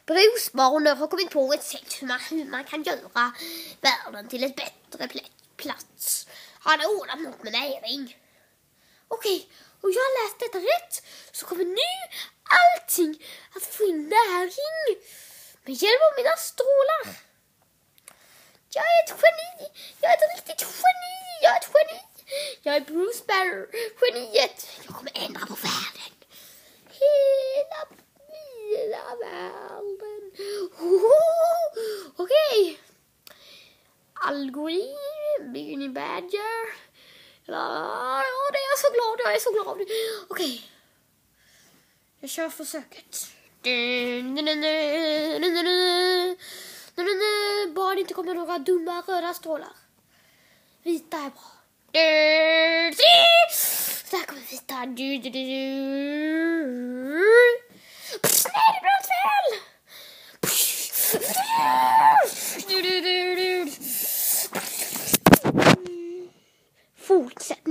Bruce Banner har kommit på ett sätt hur man kan göra världen till ett bättre plats. Han har ordnat något med näring. Okej, och jag har läst detta rätt så kommer nu allting att få in näring med hjälp av mina strålar. Jag är ett geni. Jag är ett riktigt geni. Jag är ett geni. Jag är Bruce Banner, geniet. Jag kommer ändra på världen. Hela världen. Okej. Algoritm, Beanie Badger. Ja, det är jag så glad. Jag är så glad. Okej. Jag kör försöket. Bara det inte kommer några dumma röda strålar. Vita är bra. Där kommer vita. Nej, det blev fel. Fortsätt.